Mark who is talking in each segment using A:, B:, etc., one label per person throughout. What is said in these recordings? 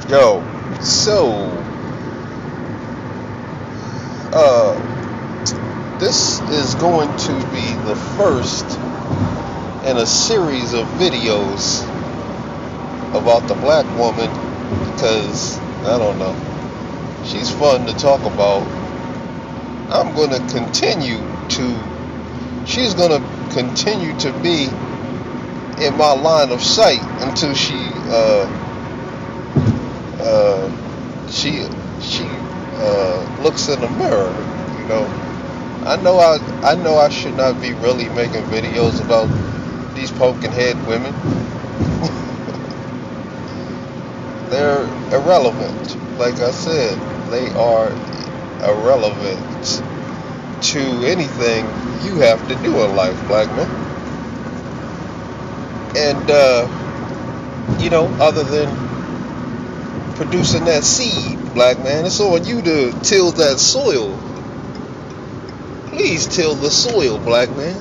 A: Yo, so this is going to be the first in a series of videos about the black woman because I don't know, she's fun to talk about. I'm going to she's going to continue to be in my line of sight until she looks in the mirror. You know, I know I should not be really making videos about these pumpkinhead women. They're irrelevant. Like I said, they are irrelevant to anything you have to do in life, black men. And other than producing that seed, black man, it's on you to till that soil. Please till the soil, black man.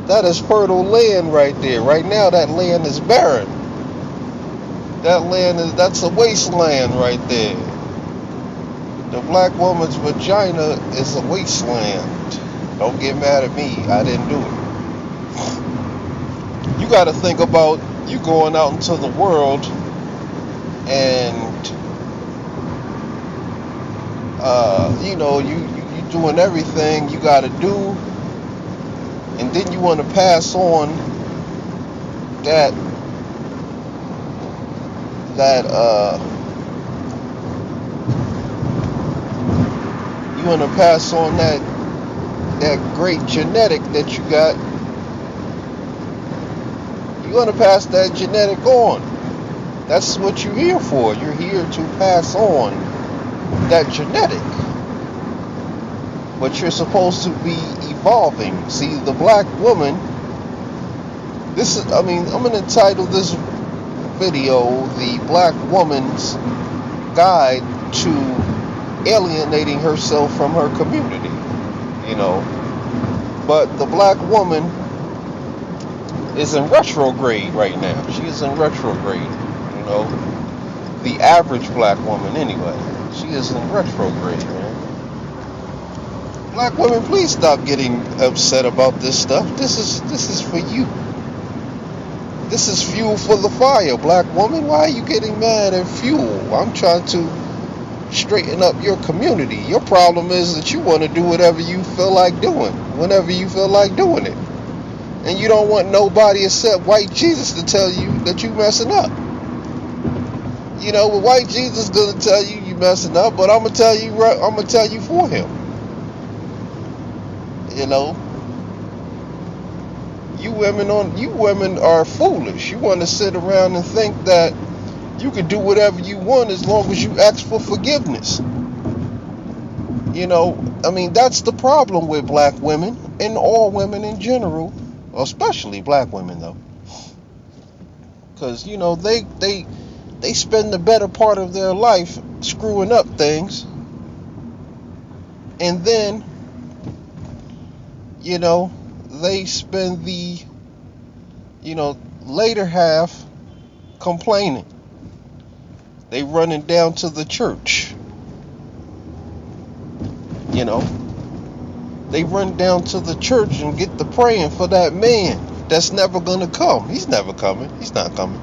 A: That is fertile land right there. Right now that land is barren. That's a wasteland right there. The black woman's vagina is a wasteland. Don't get mad at me. I didn't do it. You got to think about you going out into the world and you doing everything you got to do, and then you want to pass on that you want to pass on that great genetic that you got. You want to pass that genetic on. That's what you're here for. You're here to pass on that genetic. But you're supposed to be evolving. See, the black woman, I'm going to entitle this video, The Black Woman's Guide to Alienating Herself from Her Community. But the black woman is in retrograde right now. She is in retrograde. The average black woman anyway. She is in retrograde, man. Black women, please stop getting upset about this stuff. This is for you. This is fuel for the fire, black woman. Why are you getting mad at fuel? I'm trying to straighten up your community. Your problem is that you want to do whatever you feel like doing, whenever you feel like doing it. And you don't want nobody except white Jesus to tell you that you messing up. White Jesus is gonna tell you messing up, but I'm gonna tell you for him. You women are foolish. You want to sit around and think that you can do whatever you want as long as you ask for forgiveness. That's the problem with black women and all women in general, especially black women though. Because they spend the better part of their life screwing up things, and then they spend the later half complaining. They running down to the church. They run down to the church and get to praying for that man that's never gonna come. He's never coming. He's not coming.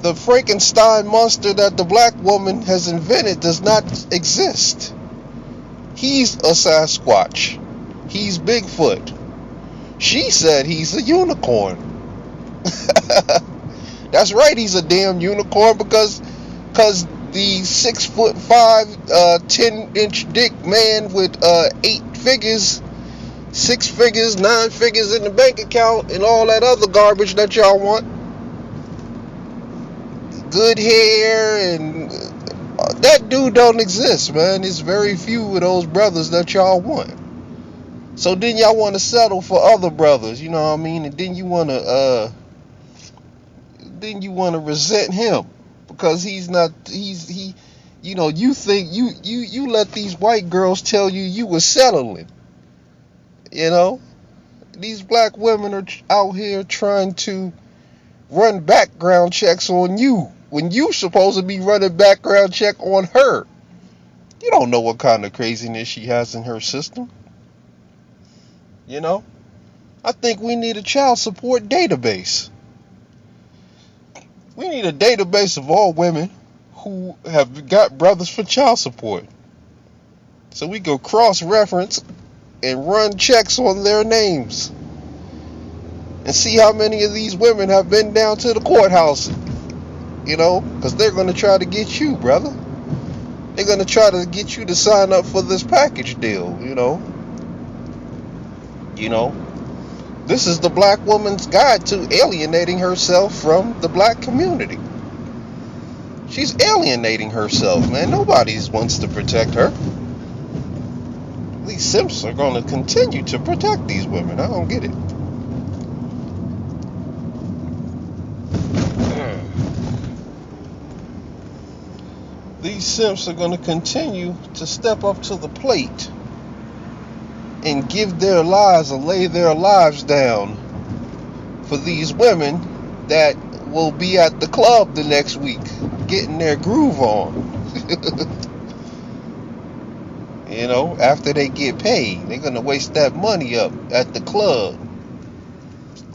A: The Frankenstein monster that the black woman has invented does not exist. He's a Sasquatch. He's Bigfoot. She said he's a unicorn. That's right, he's a damn unicorn because the 6'5", 10-inch dick man with 8 figures, 6 figures, 9 figures in the bank account, and all that other garbage that y'all want. Good hair and that dude don't exist, man. There's very few of those brothers that y'all want. So then y'all want to settle for other brothers, you know what I mean? And then you want to resent him because you think you let these white girls tell you were settling. These black women are out here trying to run background checks on you when you supposed to be running background check on her. You don't know what kind of craziness she has in her system. You know? I think we need a child support database. We need a database of all women who have got brothers for child support. So we go cross-reference and run checks on their names. And see how many of these women have been down to the courthouse. You know? Because they're going to try to get you, brother. They're going to try to get you to sign up for this package deal, you know. You know. This is the black woman's guide to alienating herself from the black community. She's alienating herself, man. Nobody wants to protect her. These simps are going to continue to protect these women. I don't get it. These simps are going to continue to step up to the plate and give their lives or lay their lives down for these women that will be at the club the next week getting their groove on. You know, after they get paid, they're going to waste that money up at the club.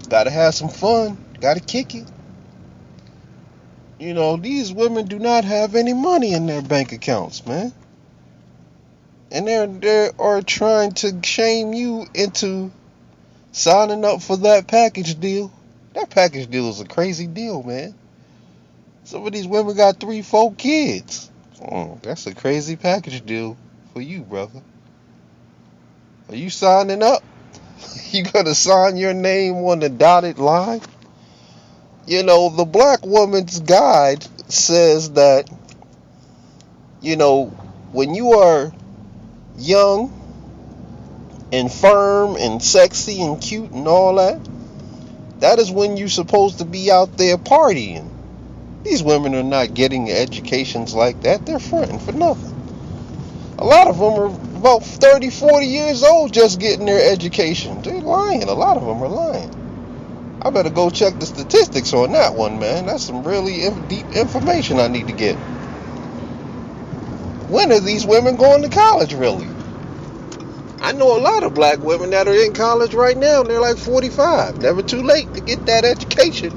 A: Gotta have some fun. Gotta kick it. You know, these women do not have any money in their bank accounts, man. And they are trying to shame you into signing up for that package deal. That package deal is a crazy deal, man. Some of these women got 3-4 kids. That's a crazy package deal for you, brother. Are you signing up? You gonna sign your name on the dotted line? You know, the black woman's guide says that, you know, when you are young and firm and sexy and cute and all that, that is when you're supposed to be out there partying. These women are not getting educations like that. They're fronting for nothing. A lot of them are about 30, 40 years old just getting their education. They're lying. A lot of them are lying. I better go check the statistics on that one, man. That's some really deep information I need to get. When are these women going to college, really? I know a lot of black women that are in college right now, and they're like 45. Never too late to get that education.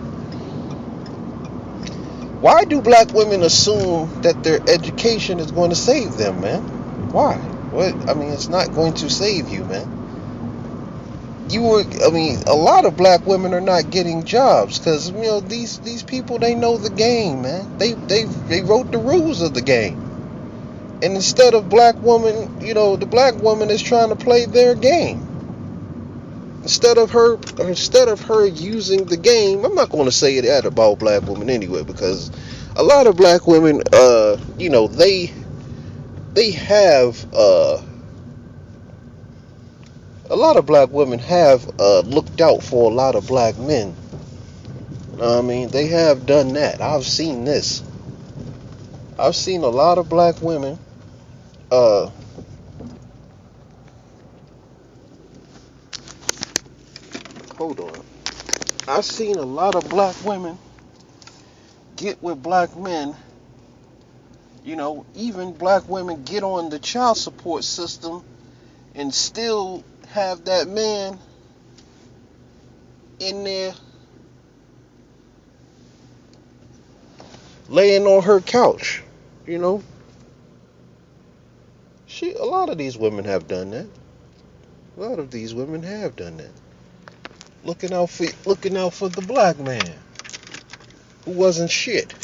A: Why do black women assume that their education is going to save them, man? Why? What? I mean, it's not going to save you, man. A lot of black women are not getting jobs because, you know, these people, they know the game, man. They wrote the rules of the game. And instead of black woman, you know, the black woman is trying to play their game. Instead of her using the game, I'm not going to say that about black women anyway, because a lot of black women, you know, they have, a lot of black women have looked out for a lot of black men. I mean, they have done that. I've seen this. I've seen a lot of black women hold on. I've seen a lot of black women get with black men. You know, even black women get on the child support system and still have that man in there laying on her couch, you know. A lot of these women have done that. A lot of these women have done that. Looking out for the black man who wasn't shit.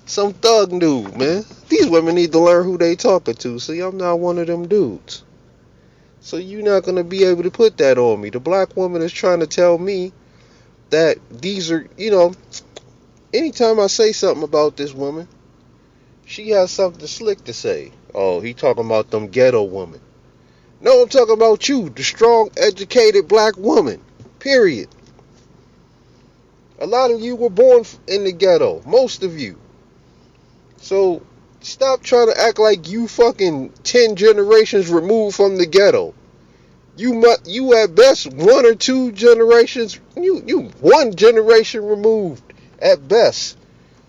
A: Some thug dude, man. These women need to learn who they talking to. See, I'm not one of them dudes. So you're not going to be able to put that on me. The black woman is trying to tell me that these are, you know, anytime I say something about this woman, she has something slick to say. Oh, he talking about them ghetto women. No, I'm talking about you, the strong, educated black woman. Period. A lot of you were born in the ghetto. Most of you. So, stop trying to act like you fucking 10 generations removed from the ghetto. You at best 1 or 2 generations. You 1 generation removed at best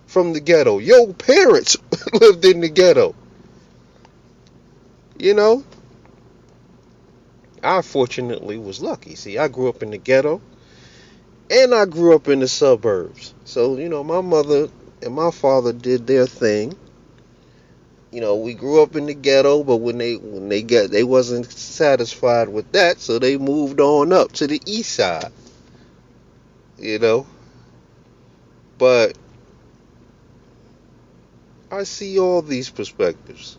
A: from the ghetto. Your parents lived in the ghetto. You know, I fortunately was lucky. See, I grew up in the ghetto and I grew up in the suburbs. So, my mother and my father did their thing. We grew up in the ghetto, but they wasn't satisfied with that, so they moved on up to the east side. You know, but I see all these perspectives.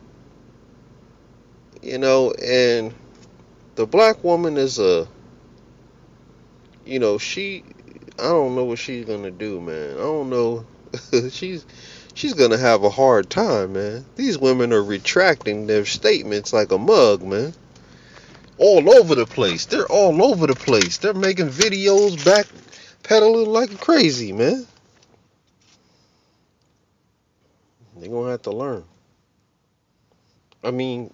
A: And the black woman is she. I don't know what she's gonna do, man. I don't know. She's gonna have a hard time, man. These women are retracting their statements like a mug, man. All over the place. They're all over the place. They're making videos backpedaling like crazy, man. They're gonna have to learn. I mean,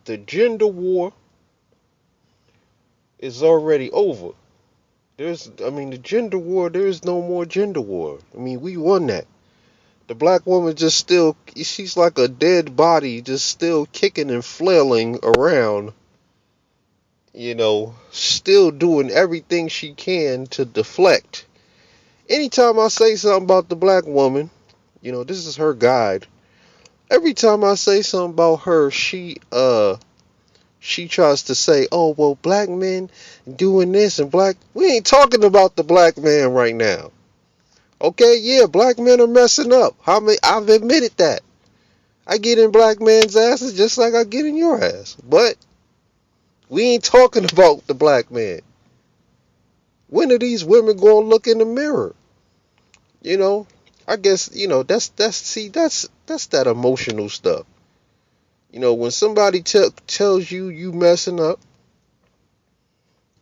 A: the gender war is already over. The gender war, there is no more gender war. We won that. The black woman she's like a dead body, just still kicking and flailing around, still doing everything she can to deflect. Anytime I say something about the black woman, this is her guide. Every time I say something about her, she tries to say, "Oh, well, black men doing this and black." We ain't talking about the black man right now. Okay, yeah, black men are messing up. I've admitted that. I get in black men's asses just like I get in your ass. But we ain't talking about the black man. When are these women gonna look in the mirror? I guess that's that emotional stuff. When somebody tells you messing up,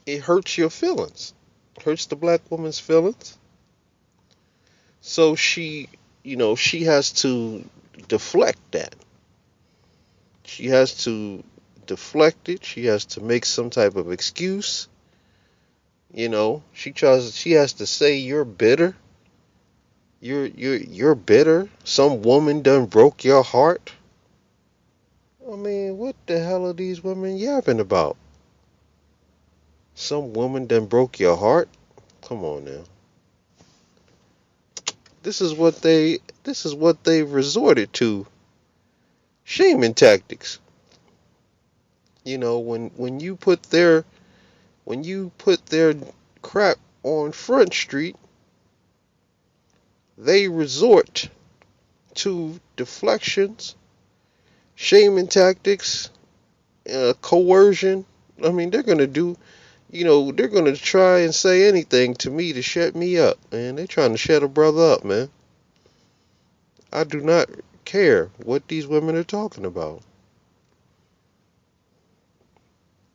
A: it hurts your feelings. It hurts the black woman's feelings. So she has to deflect that. She has to deflect it. She has to make some type of excuse. She has to say you're bitter. You're bitter. Some woman done broke your heart. What the hell are these women yapping about? Some woman done broke your heart? Come on now. This is what they resorted to. Shaming tactics. When you put their crap on Front Street, they resort to deflections, shaming tactics, coercion. They're gonna they're gonna try and say anything to me to shut me up, man. They're trying to shut a brother up, man. I do not care what these women are talking about.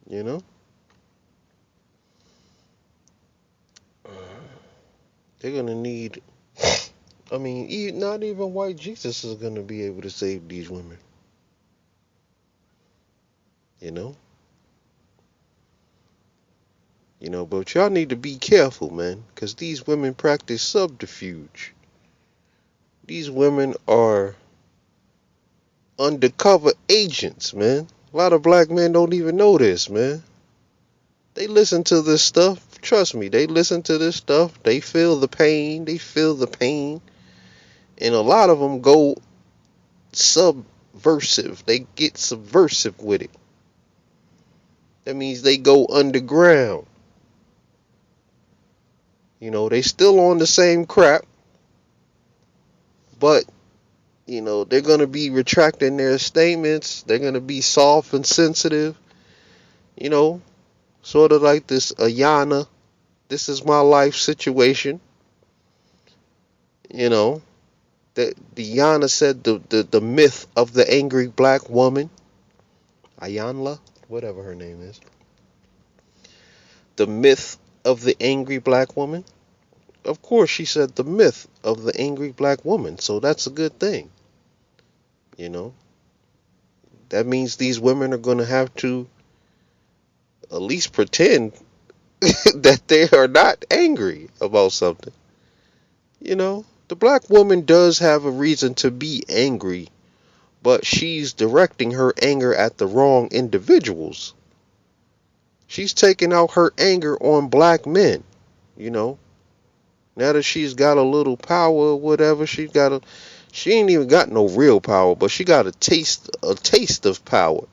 A: They're gonna need. Not even white Jesus is gonna be able to save these women. But y'all need to be careful, man, because these women practice subterfuge. These women are undercover agents, man. A lot of black men don't even know this, man. They listen to this stuff. Trust me, they listen to this stuff. They feel the pain. And a lot of them go subversive. They get subversive with it. That means they go underground. They still on the same crap. But, they're going to be retracting their statements. They're going to be soft and sensitive. Sort of like this Ayana, this is my life situation. That Ayana said the myth of the angry black woman. Ayanla, whatever her name is. The myth of the angry black woman. Of course, she said the myth of the angry black woman. So that's a good thing. That means these women are going to have to at least pretend that they are not angry about something. The black woman does have a reason to be angry, but she's directing her anger at the wrong individuals. She's taking out her anger on black men, you know. Now that she's got a little power or whatever, she ain't even got no real power, but she got a taste of power.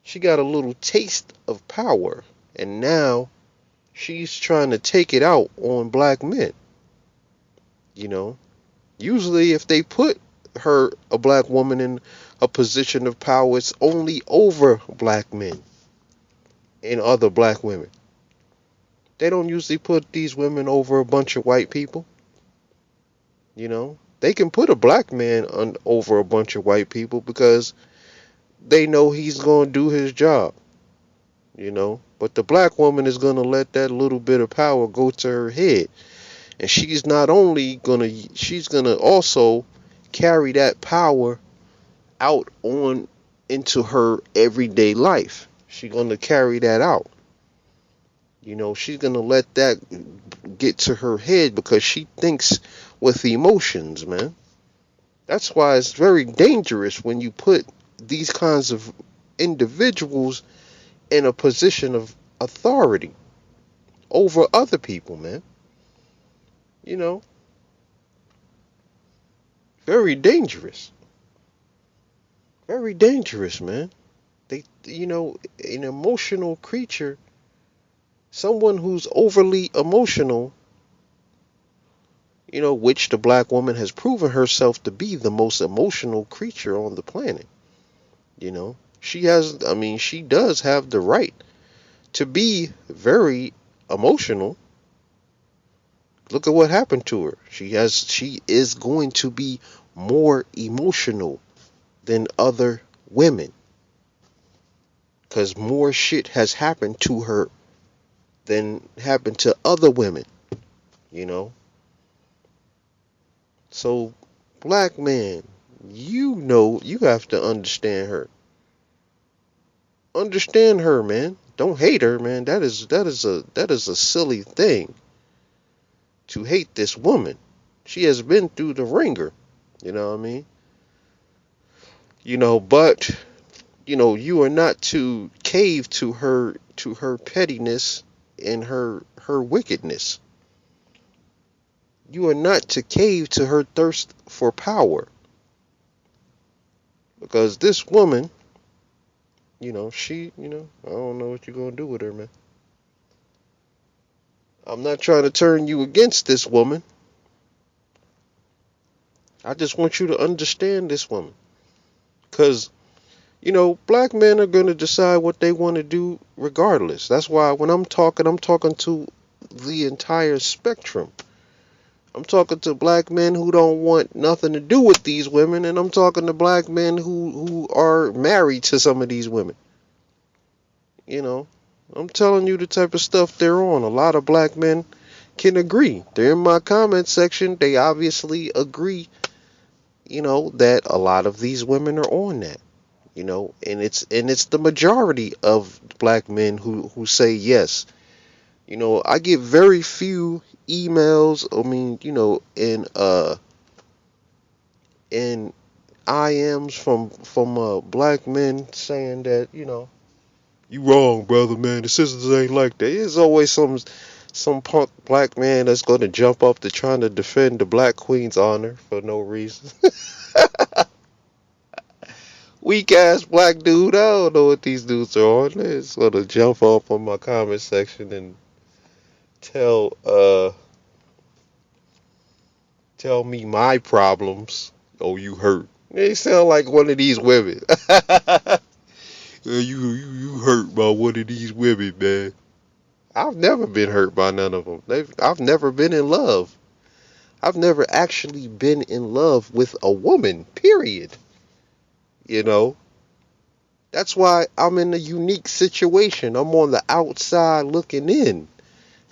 A: She got a little taste of power, and now she's trying to take it out on black men. You know, usually if they put a black woman in a position of power, it's only over black men and other black women. They don't usually put these women over a bunch of white people. They can put a black man over a bunch of white people because they know he's going to do his job. But the black woman is going to let that little bit of power go to her head. And she's going to also carry that power out on into her everyday life. She's going to carry that out. She's going to let that get to her head because she thinks with emotions, man. That's why it's very dangerous when you put these kinds of individuals in a position of authority over other people, man. Very dangerous. Very dangerous, man. An emotional creature, someone who's overly emotional, which the black woman has proven herself to be the most emotional creature on the planet. She does have the right to be very emotional. Look at what happened to her. She is going to be more emotional than other women because more shit has happened to her than happened to other women. So, black man, you have to understand her. Understand her, man. Don't hate her, man. That is a silly thing to hate this woman. She has been through the ringer. You know what I mean? But you are not to cave to her pettiness and her wickedness. You are not to cave to her thirst for power. Because this woman, I don't know what you're going to do with her, man. I'm not trying to turn you against this woman. I just want you to understand this woman. Because, black men are going to decide what they want to do regardless. That's why when I'm talking to the entire spectrum. I'm talking to black men who don't want nothing to do with these women, and I'm talking to black men who are married to some of these women. I'm telling you the type of stuff they're on. A lot of black men can agree. They're in my comment section. They obviously agree, that a lot of these women are on that. And it's the majority of black men who say yes. I get very few emails, in IMs from black men saying that, you wrong, brother, man. The sisters ain't like that. There's always some punk black man that's going to jump up to trying to defend the black queen's honor for no reason. Weak ass black dude. I don't know what these dudes are on. They're just going to jump up on my comment section and tell me my problems. Oh, you hurt. They sound like one of these women. You hurt by one of these women, man. I've never been hurt by none of them. I've never been in love. I've never actually been in love with a woman, period. That's why I'm in a unique situation. I'm on the outside looking in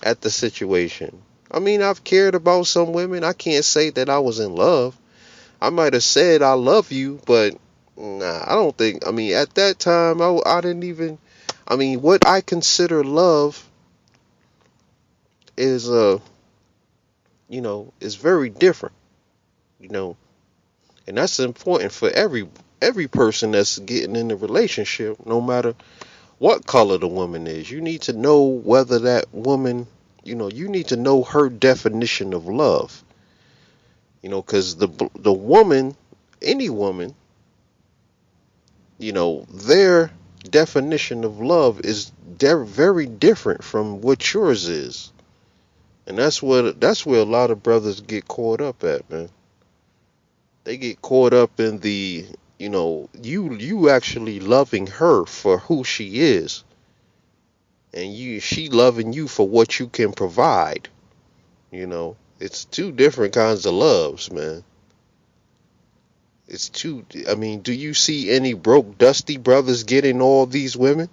A: at the situation. I've cared about some women. I can't say that I was in love. I might have said I love you, but nah, I don't think. At that time, I I mean, what I consider love is is very different, you know, and that's important for every person that's getting in a relationship, no matter what color the woman is. You need to know whether that woman, you need to know her definition of love, because the woman, any woman, their definition of love is very different from what yours is. And that's where a lot of brothers get caught up at, man. They get caught up in the, you actually loving her for who she is, and she loving you for what you can provide. It's two different kinds of loves, man. I mean, do you see any broke, dusty brothers getting all these women?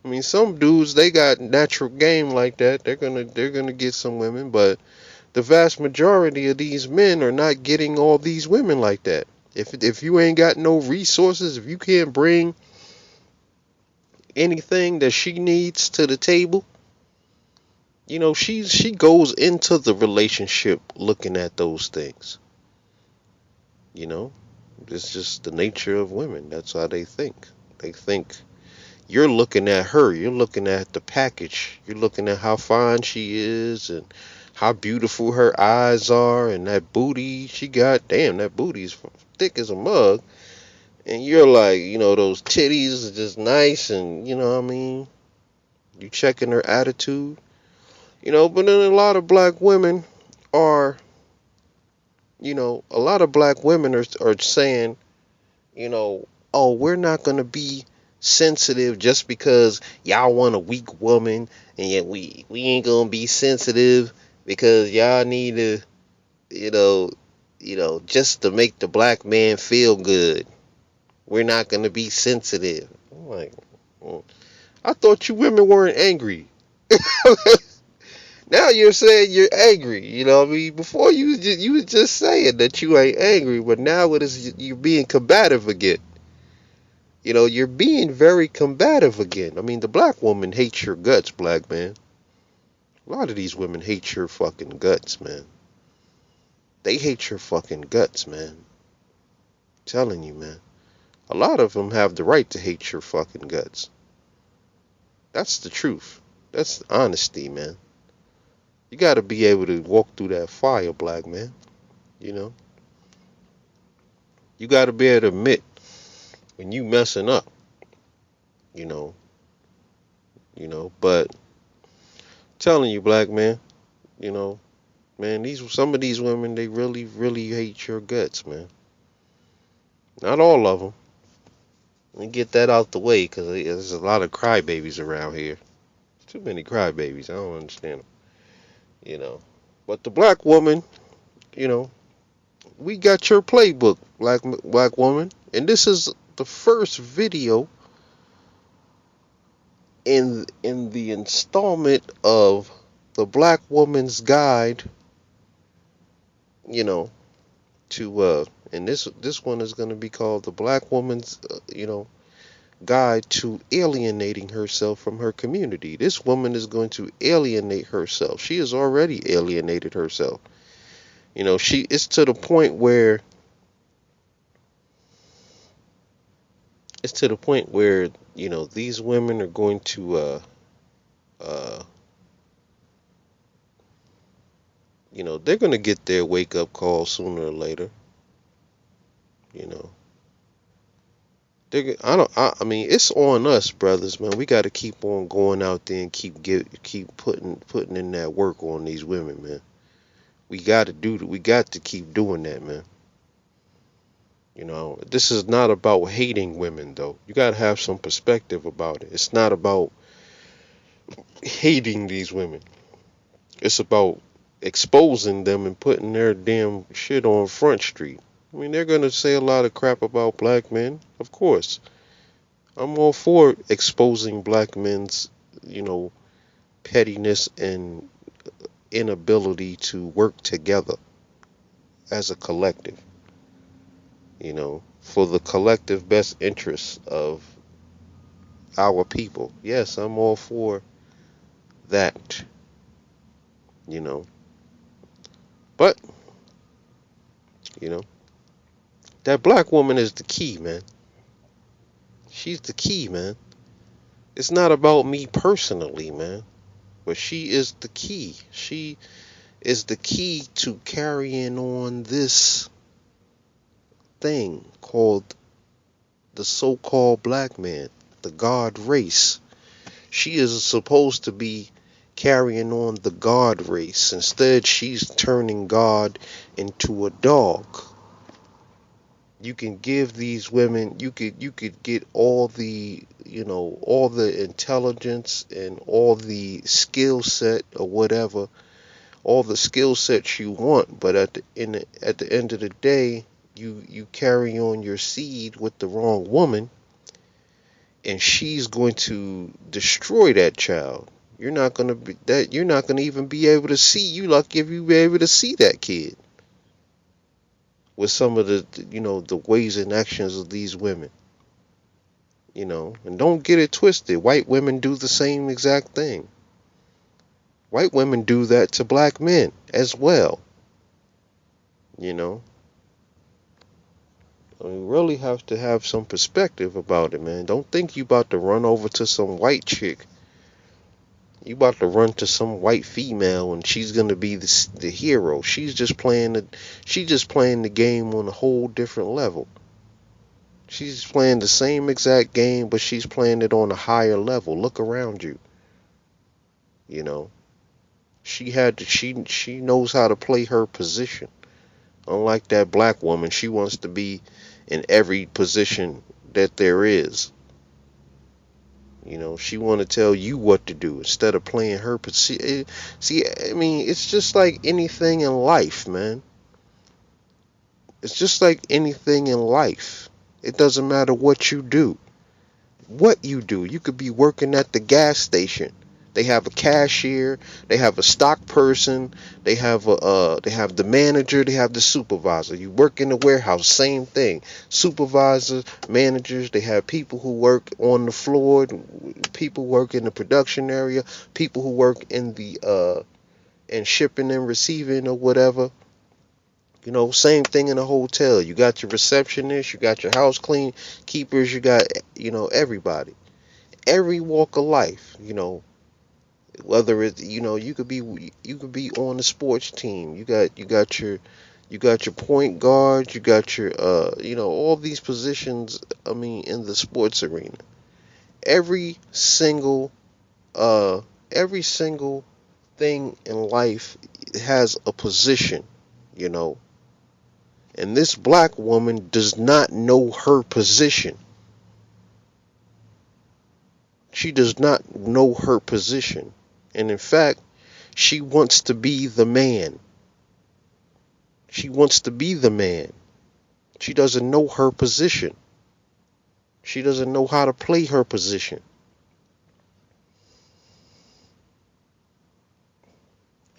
A: I mean, some dudes, they got natural game like that. They're gonna get some women, but the vast majority of these men are not getting all these women like that. If you ain't got no resources, if you can't bring anything that she needs to the table, she goes into the relationship looking at those things. You know, it's just the nature of women. That's how they think. They think you're looking at her, you're looking at the package, you're looking at how fine she is and how beautiful her eyes are and that booty she got. Damn, that booty's thick as a mug. And you're like, those titties are just nice, and what I mean, you checking her attitude. But then are, a lot of black women are saying, oh, we're not going to be sensitive just because y'all want a weak woman, and yet we ain't going to be sensitive because y'all need to, just to make the black man feel good. We're not going to be sensitive. I'm like, I thought you women weren't angry. Now you're saying you're angry. I mean, before you was just saying that you ain't angry, but now you're being combative again. You're being very combative again. I mean, the black woman hates your guts, black man. A lot of these women hate your fucking guts, man. They hate your fucking guts, man. I'm telling you, man. A lot of them have the right to hate your fucking guts. That's the truth. That's honesty, man. You gotta be able to walk through that fire, black man. You gotta be able to admit when you messing up. You know. But telling you, black man, man, some of these women, they really, really hate your guts, man. Not all of them. Let me get that out the way, because there's a lot of crybabies around here. Too many crybabies. I don't understand them. But the black woman, you know, we got your playbook, black woman, and this is the first video in the installment of the Black Woman's Guide, to and this one is going to be called the Black Woman's Guide to Alienating Herself from Her Community. This woman is going to alienate herself. She has already alienated herself. It's to the point where these women are going to they're going to get their wake up call sooner or later. I mean, it's on us, brothers, man. We got to keep on going out there and keep putting in that work on these women, man. We got to keep doing that, man. This is not about hating women, though. You got to have some perspective about it. It's not about hating these women. It's about exposing them and putting their damn shit on Front Street. I mean, they're going to say a lot of crap about black men, of course. I'm all for exposing black men's, pettiness and inability to work together as a collective, for the collective best interests of our people. Yes, I'm all for that, you know. But, you know, that black woman is the key, man. She's the key, man. It's not about me personally, man. But she is the key. She is the key to carrying on this thing called the so-called black man, the God race. She is supposed to be carrying on the God race. Instead, she's turning God into a dog. You can give these women, you could get all the, all the intelligence and all the skill set or whatever, all the skill sets you want, but at the end of the day, you carry on your seed with the wrong woman, and she's going to destroy that child. You're not gonna even be able to see. You lucky if you be able to see that kid with some of the, the ways and actions of these women. And don't get it twisted. White women do the same exact thing. White women do that to black men as well. You know, we really have to have some perspective about it, man. Don't think you about to run over to some white chick. You about to run to some white female and she's gonna be the hero. She's just playing the game on a whole different level. She's playing the same exact game, but she's playing it on a higher level. Look around you. You know, she knows how to play her position. Unlike that black woman, she wants to be in every position that there is. She want to tell you what to do instead of playing her position. See, I mean, it's just like anything in life, man. It's just like anything in life. It doesn't matter what you do. What you do. You could be working at the gas station. They have a cashier, they have a stock person, they have the manager, they have the supervisor. You work in the warehouse, same thing. Supervisors, managers, they have people who work on the floor, people work in the production area, people who work in the in shipping and receiving or whatever. Same thing in a hotel. You got your receptionist, you got your house clean keepers, you got everybody. Every walk of life, whether it's you could be on the sports team. You got your point guard, you got your all these positions, I mean, in the sports arena. Every single uh every single thing in life has a position, you know. And this black woman does not know her position. She does not know her position. And in fact, she wants to be the man. She wants to be the man. She doesn't know her position. She doesn't know how to play her position.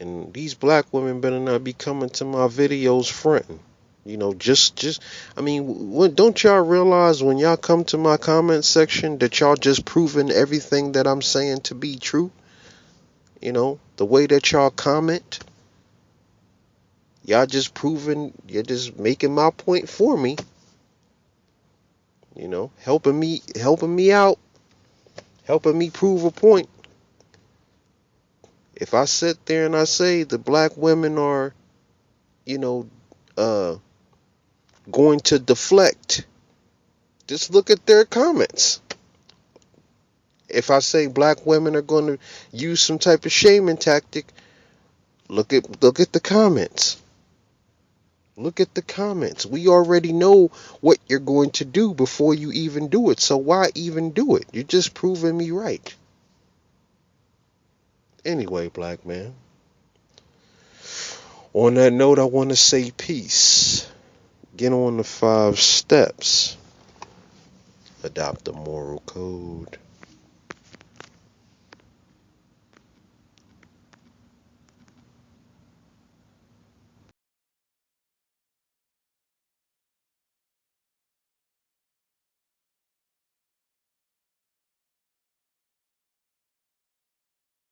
A: And these black women better not be coming to my videos fronting. I mean, don't y'all realize when y'all come to my comment section that y'all just proving everything that I'm saying to be true? The way that y'all comment, you're just making my point for me. Helping me out, helping me prove a point. If I sit there and I say the black women are, going to deflect, just look at their comments. If I say black women are going to use some type of shaming tactic, look at the comments. Look at the comments. We already know what you're going to do before you even do it. So why even do it? You're just proving me right. Anyway, black man. On that note, I want to say peace. Get on the 5 steps. Adopt the moral code.